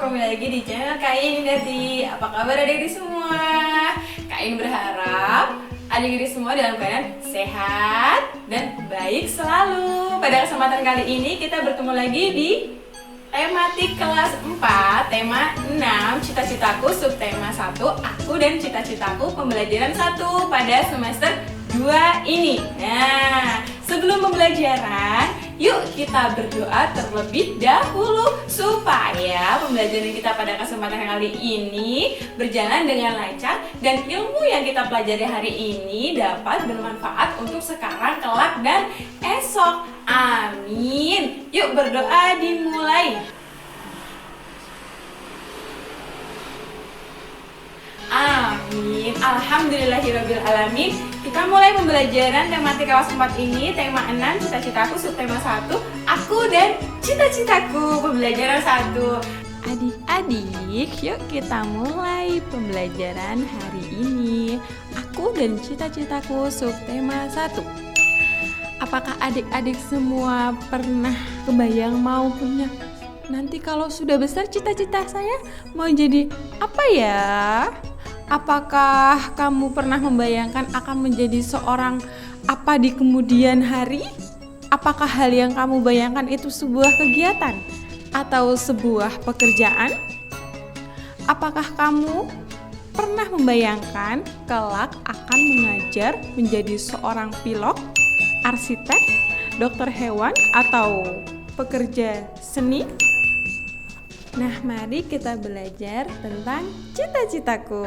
kembali lagi di channel Kak In Dati. Apa kabar adik-adik semua? Kak In berharap adik-adik semua dalam keadaan sehat dan baik selalu. Pada kesempatan kali ini kita bertemu lagi di tematik kelas 4, tema 6, cita-citaku, subtema 1, aku dan cita-citaku pembelajaran 1 pada semester 2 ini. Nah, sebelum pembelajaran, yuk kita berdoa terlebih dahulu supaya pembelajaran kita pada kesempatan kali ini berjalan dengan lancar dan ilmu yang kita pelajari hari ini dapat bermanfaat untuk sekarang, kelak, dan esok. Amin. Yuk berdoa dimulai. Amin. Alhamdulillahirrabbilalamin. Kita mulai pembelajaran tematik kelas 4 ini, tema 6, cita-citaku, subtema 1, aku dan cita-citaku, pembelajaran 1. Adik-adik, yuk kita mulai pembelajaran hari ini. Aku dan cita-citaku, subtema 1. Apakah adik-adik semua pernah kebayang mau punya nanti kalau sudah besar cita-cita saya mau jadi apa ya? Apakah kamu pernah membayangkan akan menjadi seorang apa di kemudian hari? Apakah hal yang kamu bayangkan itu sebuah kegiatan atau sebuah pekerjaan? Apakah kamu pernah membayangkan kelak akan mengajar menjadi seorang pilot, arsitek, dokter hewan, atau pekerja seni? Nah, mari kita belajar tentang cita-citaku.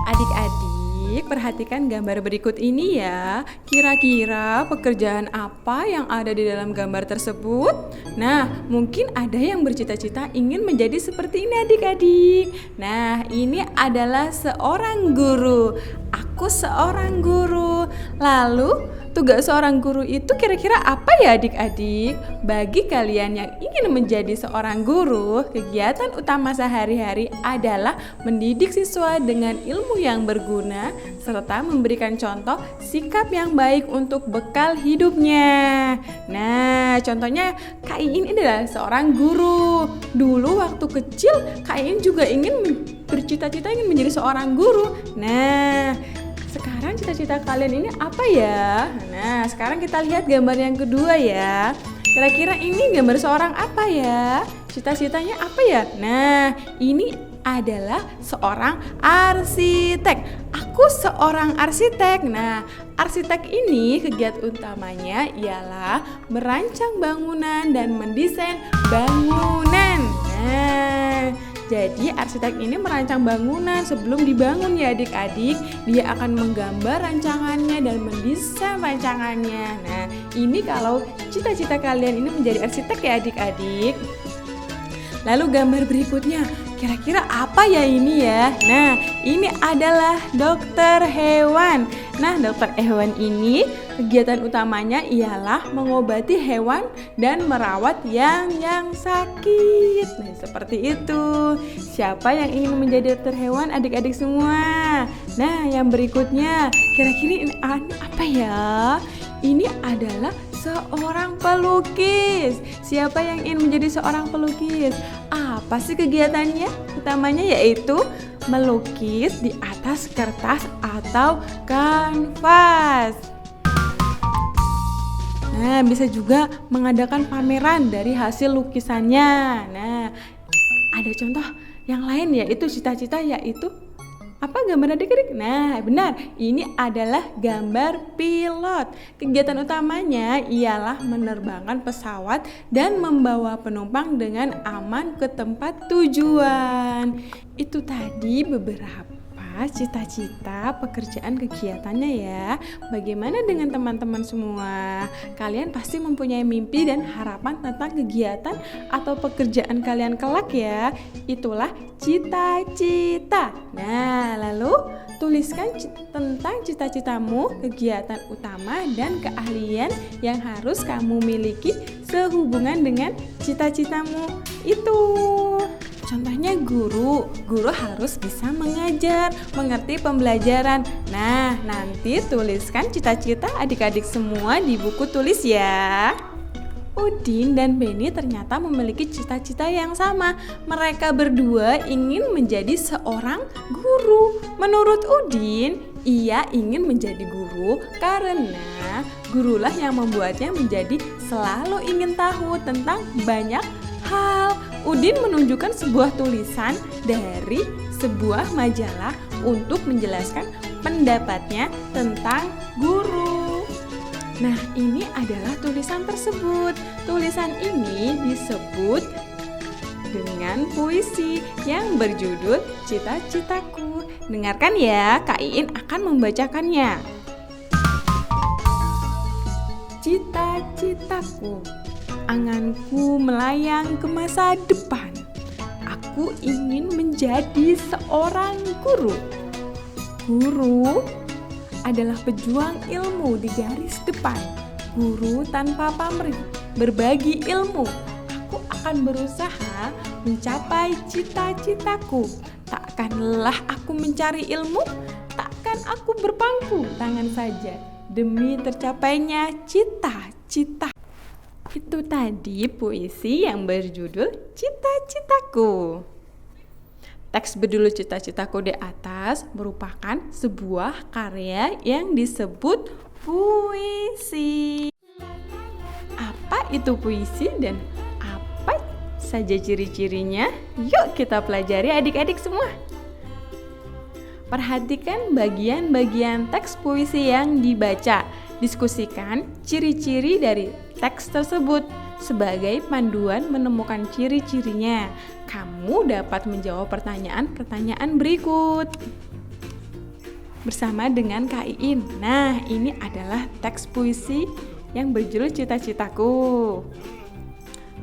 Adik-adik, perhatikan gambar berikut ini ya. Kira-kira pekerjaan apa yang ada di dalam gambar tersebut? Nah, mungkin ada yang bercita-cita ingin menjadi seperti ini adik-adik. Nah, ini adalah seorang guru. Aku seorang guru. Lalu, tugas seorang guru itu kira-kira apa ya adik-adik? Bagi kalian yang ingin menjadi seorang guru, kegiatan utama sehari-hari adalah mendidik siswa dengan ilmu yang berguna serta memberikan contoh sikap yang baik untuk bekal hidupnya. Nah, contohnya Kak Iin adalah seorang guru. Dulu waktu kecil Kak Iin juga ingin bercita-cita ingin menjadi seorang guru. Nah, sekarang cita-cita kalian ini apa ya? Nah, sekarang kita lihat gambar yang kedua ya. Kira-kira ini gambar seorang apa ya? Cita-citanya apa ya? Nah, ini adalah seorang arsitek. Aku seorang arsitek. Nah, arsitek ini kegiatan utamanya ialah merancang bangunan dan mendesain bangunan. Nah, jadi arsitek ini merancang bangunan sebelum dibangun ya adik-adik. Dia akan menggambar rancangannya dan mendesain rancangannya. Nah, ini kalau cita-cita kalian ini menjadi arsitek ya adik-adik. Lalu gambar berikutnya, kira-kira apa ya ini ya? Nah, ini adalah dokter hewan. Nah, dokter hewan ini kegiatan utamanya ialah mengobati hewan dan merawat yang sakit. Nah, seperti itu. Siapa yang ingin menjadi dokter hewan adik-adik semua? Nah, yang berikutnya, kira-kira ini apa ya? Ini adalah seorang pelukis. Siapa yang ingin menjadi seorang pelukis? Apa sih kegiatannya? Utamanya yaitu melukis di atas kertas atau kanvas. Nah, bisa juga mengadakan pameran dari hasil lukisannya. Nah, ada contoh yang lain yaitu cita-cita yaitu apa gambar adik-adik? Nah, benar. Ini adalah gambar pilot. Kegiatan utamanya ialah menerbangkan pesawat dan membawa penumpang dengan aman ke tempat tujuan. Itu tadi beberapa cita-cita pekerjaan kegiatannya ya. Bagaimana dengan teman-teman semua? Kalian pasti mempunyai mimpi dan harapan tentang kegiatan atau pekerjaan kalian kelak ya. Itulah cita-cita. Nah, lalu tuliskan tentang cita-citamu, kegiatan utama dan keahlian yang harus kamu miliki sehubungan dengan cita-citamu itu. Contohnya guru harus bisa mengajar, mengerti pembelajaran. Nah, nanti tuliskan cita-cita adik-adik semua di buku tulis ya. Udin dan Beni ternyata memiliki cita-cita yang sama. Mereka berdua ingin menjadi seorang guru. Menurut Udin, ia ingin menjadi guru karena gurulah yang membuatnya menjadi selalu ingin tahu tentang banyak hal. Udin menunjukkan sebuah tulisan dari sebuah majalah untuk menjelaskan pendapatnya tentang guru. Nah, ini adalah tulisan tersebut. Tulisan ini disebut dengan puisi yang berjudul Cita-Citaku. Dengarkan ya, Kak Iin akan membacakannya. Cita-citaku, anganku melayang ke masa depan. Aku ingin menjadi seorang guru. Guru adalah pejuang ilmu di garis depan. Guru tanpa pamrih, berbagi ilmu. Aku akan berusaha mencapai cita-citaku. Takkan lelah aku mencari ilmu, takkan aku berpangku tangan saja demi tercapainya cita-cita. Itu tadi puisi yang berjudul Cita-Citaku. Teks berjudul Cita-Citaku di atas merupakan sebuah karya yang disebut puisi. Apa itu puisi dan apa saja ciri-cirinya? Yuk kita pelajari adik-adik semua. Perhatikan bagian-bagian teks puisi yang dibaca. Diskusikan ciri-ciri dari teks tersebut. Sebagai panduan menemukan ciri-cirinya, kamu dapat menjawab pertanyaan-pertanyaan berikut bersama dengan Kak Iin. Nah, ini adalah teks puisi yang berjudul Cita-Citaku.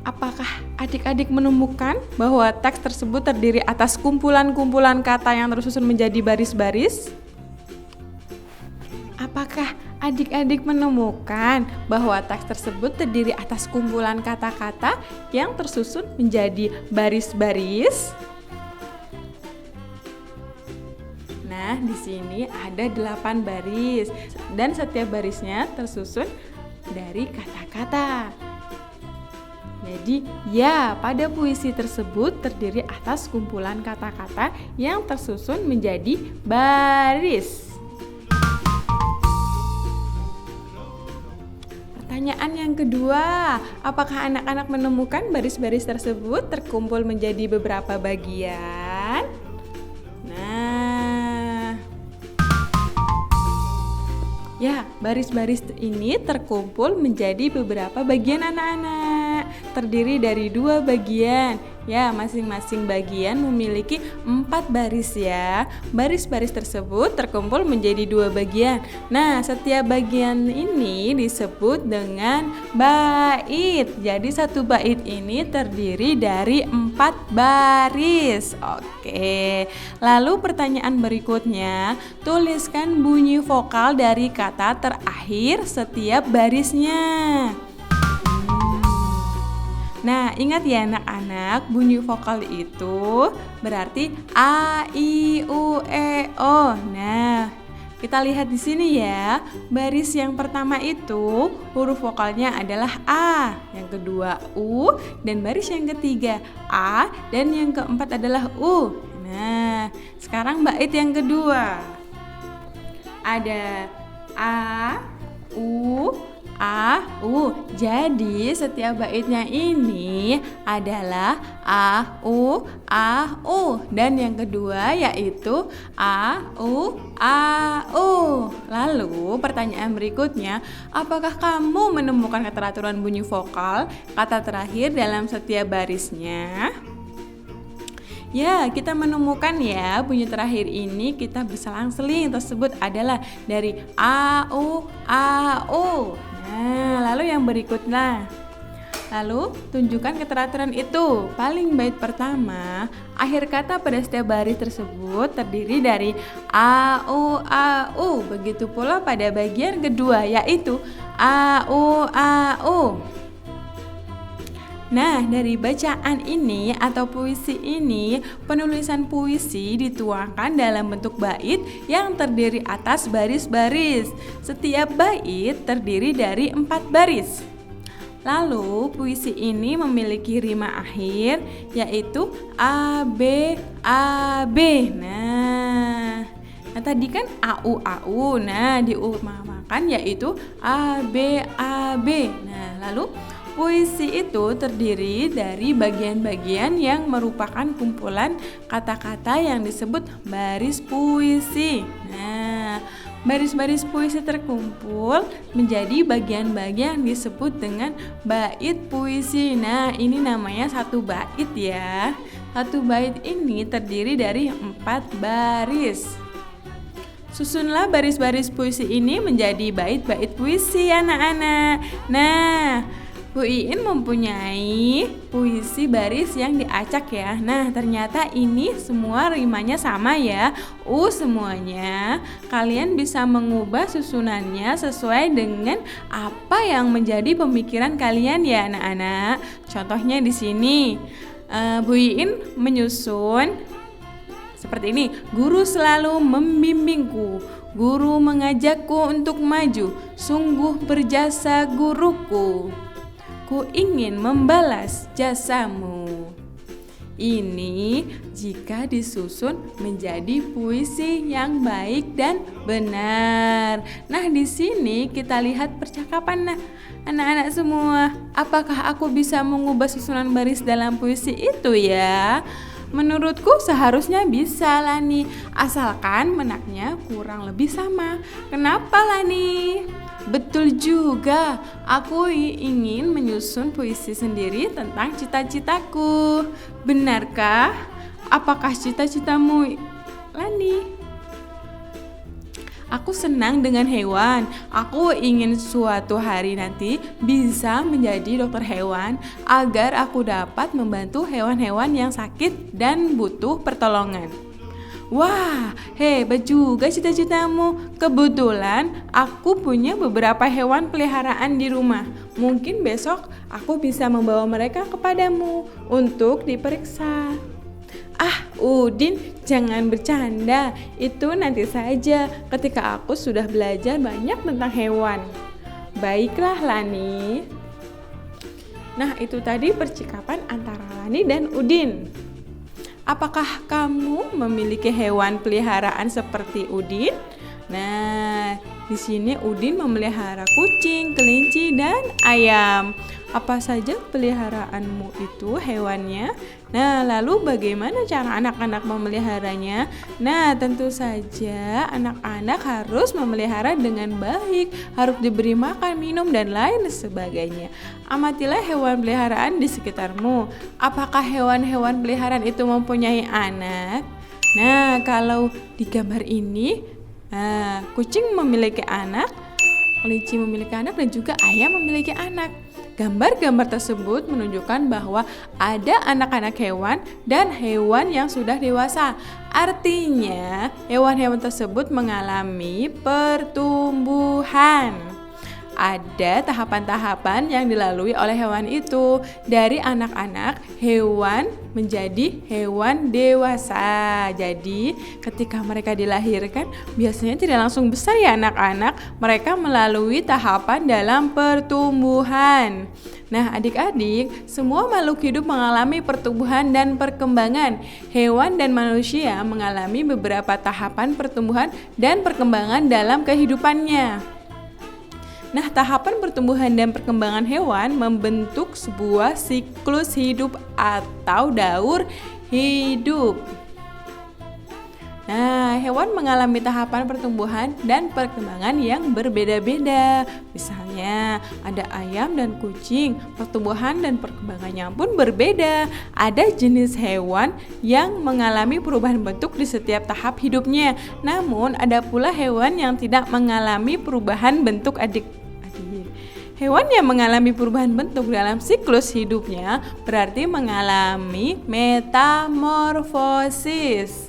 Apakah adik-adik menemukan bahwa teks tersebut terdiri atas kumpulan-kumpulan kata yang tersusun menjadi baris-baris? Apakah adik-adik menemukan bahwa teks tersebut terdiri atas kumpulan kata-kata yang tersusun menjadi baris-baris? Nah, di sini ada 8 baris dan setiap barisnya tersusun dari kata-kata. Jadi, ya, pada puisi tersebut terdiri atas kumpulan kata-kata yang tersusun menjadi baris. Pertanyaan yang kedua, apakah anak-anak menemukan baris-baris tersebut terkumpul menjadi beberapa bagian? Nah, ya, baris-baris ini terkumpul menjadi beberapa bagian anak-anak. Terdiri dari 2 bagian. Ya, masing-masing bagian memiliki 4 baris ya. Baris-baris tersebut terkumpul menjadi 2 bagian. Nah, setiap bagian ini disebut dengan bait. Jadi satu bait ini terdiri dari 4 baris. Oke. Lalu pertanyaan berikutnya, tuliskan bunyi vokal dari kata terakhir setiap barisnya. Nah, ingat ya anak-anak, bunyi vokal itu berarti A, I, U, E, O. Nah, kita lihat di sini ya. Baris yang pertama itu huruf vokalnya adalah A, yang kedua U, dan baris yang ketiga A, dan yang keempat adalah U. Nah, sekarang bait yang kedua. Ada A, U, A, U. Jadi setiap baitnya ini adalah A, U, A, U. Dan yang kedua yaitu A, U, A, U. Lalu pertanyaan berikutnya, apakah kamu menemukan keteraturan bunyi vokal kata terakhir dalam setiap barisnya? Ya, kita menemukan ya, bunyi terakhir ini kita berselang-seling tersebut adalah dari A, U, A, U. Nah, lalu yang berikutnya. Lalu, tunjukkan keteraturan itu. Paling bait pertama, akhir kata pada setiap baris tersebut terdiri dari A, U, A, U. Begitu pula pada bagian kedua, yaitu A, U, A, U. Nah, dari bacaan ini atau puisi ini, penulisan puisi dituangkan dalam bentuk bait yang terdiri atas baris-baris. Setiap bait terdiri dari 4 baris. Lalu puisi ini memiliki rima akhir yaitu A B A B. Nah tadi kan AU AU. Nah diumpamakan yaitu A B A B. Nah lalu puisi itu terdiri dari bagian-bagian yang merupakan kumpulan kata-kata yang disebut baris puisi. Nah, baris-baris puisi terkumpul menjadi bagian-bagian disebut dengan bait puisi. Nah, ini namanya satu bait ya. Satu bait ini terdiri dari 4 baris. Susunlah baris-baris puisi ini menjadi bait-bait puisi anak-anak. Nah, Bu Iin mempunyai puisi baris yang diacak ya. Nah ternyata ini semua rimanya sama ya. Semuanya. Kalian bisa mengubah susunannya sesuai dengan apa yang menjadi pemikiran kalian ya anak-anak. Contohnya di sini Bu Iin menyusun seperti ini. Guru selalu membimbingku, guru mengajakku untuk maju, sungguh berjasa guruku. Ku ingin membalas jasamu. Ini jika disusun menjadi puisi yang baik dan benar. Nah, di sini kita lihat percakapan. Nah, anak-anak semua, apakah aku bisa mengubah susunan baris dalam puisi itu ya? Menurutku seharusnya bisa Lani, asalkan menaknya kurang lebih sama. Kenapa Lani? Betul juga, aku ingin menyusun puisi sendiri tentang cita-citaku. Benarkah? Apakah cita-citamu, Lani? Aku senang dengan hewan. Aku ingin suatu hari nanti bisa menjadi dokter hewan agar aku dapat membantu hewan-hewan yang sakit dan butuh pertolongan. Wah, hebat juga cita-citamu. Kebetulan aku punya beberapa hewan peliharaan di rumah. Mungkin besok aku bisa membawa mereka kepadamu untuk diperiksa. Udin, jangan bercanda. Itu nanti saja ketika aku sudah belajar banyak tentang hewan. Baiklah Lani. Nah, itu tadi percakapan antara Lani dan Udin. Apakah kamu memiliki hewan peliharaan seperti Udin? Nah, di sini Udin memelihara kucing, kelinci, dan ayam. Apa saja peliharaanmu itu hewannya? Nah, lalu bagaimana cara anak-anak memeliharanya? Nah, tentu saja anak-anak harus memelihara dengan baik, harus diberi makan, minum, dan lain sebagainya. Amatilah hewan peliharaan di sekitarmu. Apakah hewan-hewan peliharaan itu mempunyai anak? Nah, kalau di gambar ini, kucing memiliki anak, kelinci memiliki anak, dan juga ayam memiliki anak. Gambar-gambar tersebut menunjukkan bahwa ada anak-anak hewan dan hewan yang sudah dewasa. Artinya, hewan-hewan tersebut mengalami pertumbuhan. Ada tahapan-tahapan yang dilalui oleh hewan itu, dari anak-anak hewan menjadi hewan dewasa. Jadi ketika mereka dilahirkan biasanya tidak langsung besar ya anak-anak, mereka melalui tahapan dalam pertumbuhan. Nah adik-adik, semua makhluk hidup mengalami pertumbuhan dan perkembangan. Hewan dan manusia mengalami beberapa tahapan pertumbuhan dan perkembangan dalam kehidupannya. Nah, tahapan pertumbuhan dan perkembangan hewan membentuk sebuah siklus hidup atau daur hidup. Nah, hewan mengalami tahapan pertumbuhan dan perkembangan yang berbeda-beda. Misalnya, ada ayam dan kucing, pertumbuhan dan perkembangannya pun berbeda. Ada jenis hewan yang mengalami perubahan bentuk di setiap tahap hidupnya. Namun, ada pula hewan yang tidak mengalami perubahan bentuk Hewan yang mengalami perubahan bentuk dalam siklus hidupnya berarti mengalami metamorfosis.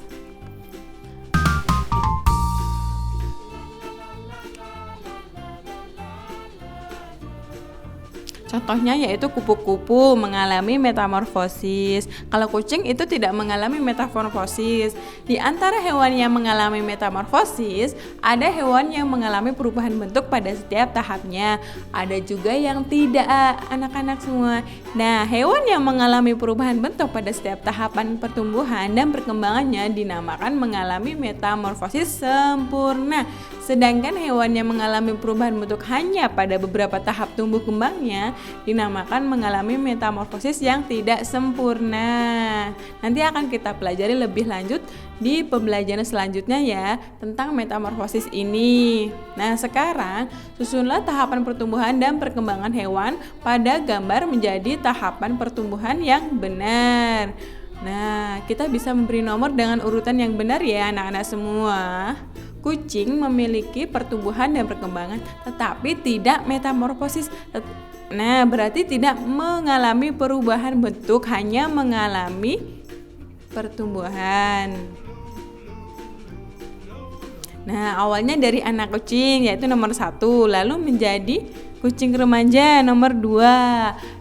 Contohnya yaitu kupu-kupu mengalami metamorfosis. Kalau kucing itu tidak mengalami metamorfosis. Di antara hewan yang mengalami metamorfosis, ada hewan yang mengalami perubahan bentuk pada setiap tahapnya. Ada juga yang tidak, anak-anak semua. Nah, hewan yang mengalami perubahan bentuk pada setiap tahapan pertumbuhan dan perkembangannya dinamakan mengalami metamorfosis sempurna. Sedangkan hewan yang mengalami perubahan bentuk hanya pada beberapa tahap tumbuh kembangnya dinamakan mengalami metamorfosis yang tidak sempurna. Nanti akan kita pelajari lebih lanjut di pembelajaran selanjutnya ya tentang metamorfosis ini. Nah, sekarang susunlah tahapan pertumbuhan dan perkembangan hewan pada gambar menjadi tahapan pertumbuhan yang benar. Nah, kita bisa memberi nomor dengan urutan yang benar ya anak-anak semua. Kucing memiliki pertumbuhan dan perkembangan tetapi tidak metamorfosis. Nah, berarti tidak mengalami perubahan bentuk, hanya mengalami pertumbuhan. Nah, awalnya dari anak kucing yaitu nomor 1, lalu menjadi kucing remaja nomor 2,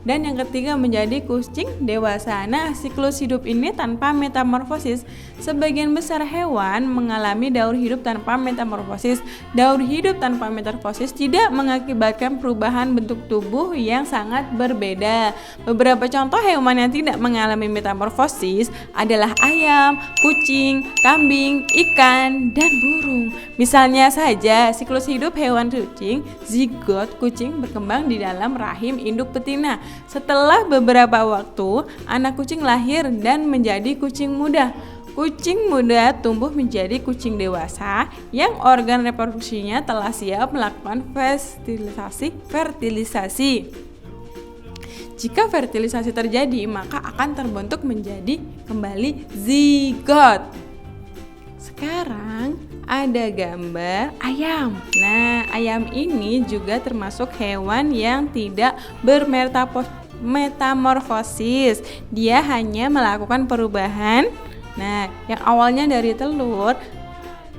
dan yang ketiga menjadi kucing dewasa. Nah, siklus hidup ini tanpa metamorfosis. Sebagian besar hewan mengalami daur hidup tanpa metamorfosis. Daur hidup tanpa metamorfosis tidak mengakibatkan perubahan bentuk tubuh yang sangat berbeda. Beberapa contoh hewan yang tidak mengalami metamorfosis adalah ayam, kucing, kambing, ikan, dan burung. Misalnya saja, siklus hidup hewan kucing, zigot kucing berkembang di dalam rahim induk betina. Setelah beberapa waktu, anak kucing lahir dan menjadi kucing muda. Kucing muda tumbuh menjadi kucing dewasa yang organ reproduksinya telah siap melakukan fertilisasi. Jika fertilisasi terjadi, maka akan terbentuk menjadi kembali zigot. Sekarang ada gambar ayam. Nah, ayam ini juga termasuk hewan yang tidak bermetamorfosis. Dia hanya melakukan perubahan. Nah, yang awalnya dari telur,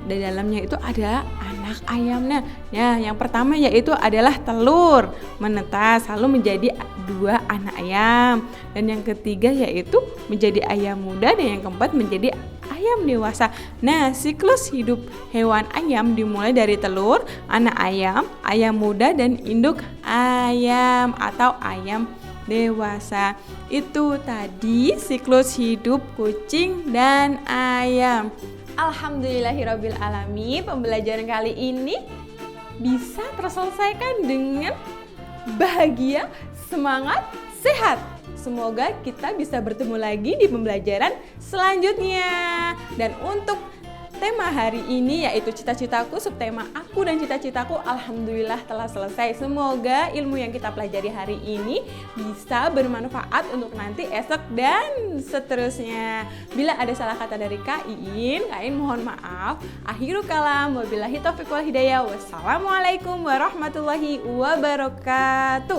di dalamnya itu ada anak ayamnya. Nah, yang pertama yaitu adalah telur menetas lalu menjadi 2 anak ayam. Dan yang ketiga yaitu menjadi ayam muda, dan yang keempat menjadi ayam dewasa. Nah, siklus hidup hewan ayam dimulai dari telur, anak ayam, ayam muda, dan induk ayam atau ayam dewasa. Itu tadi siklus hidup kucing dan ayam. Alhamdulillahirabbil alamin, pembelajaran kali ini bisa terselesaikan dengan bahagia, semangat, sehat. Semoga kita bisa bertemu lagi di pembelajaran selanjutnya. Dan untuk tema hari ini yaitu cita-citaku, subtema aku dan cita-citaku, alhamdulillah telah selesai. Semoga ilmu yang kita pelajari hari ini bisa bermanfaat untuk nanti, esok, dan seterusnya. Bila ada salah kata dari Kak Iin mohon maaf. Akhirul kalam, wabillahi taufiq wal hidayah. Wassalamualaikum warahmatullahi wabarakatuh.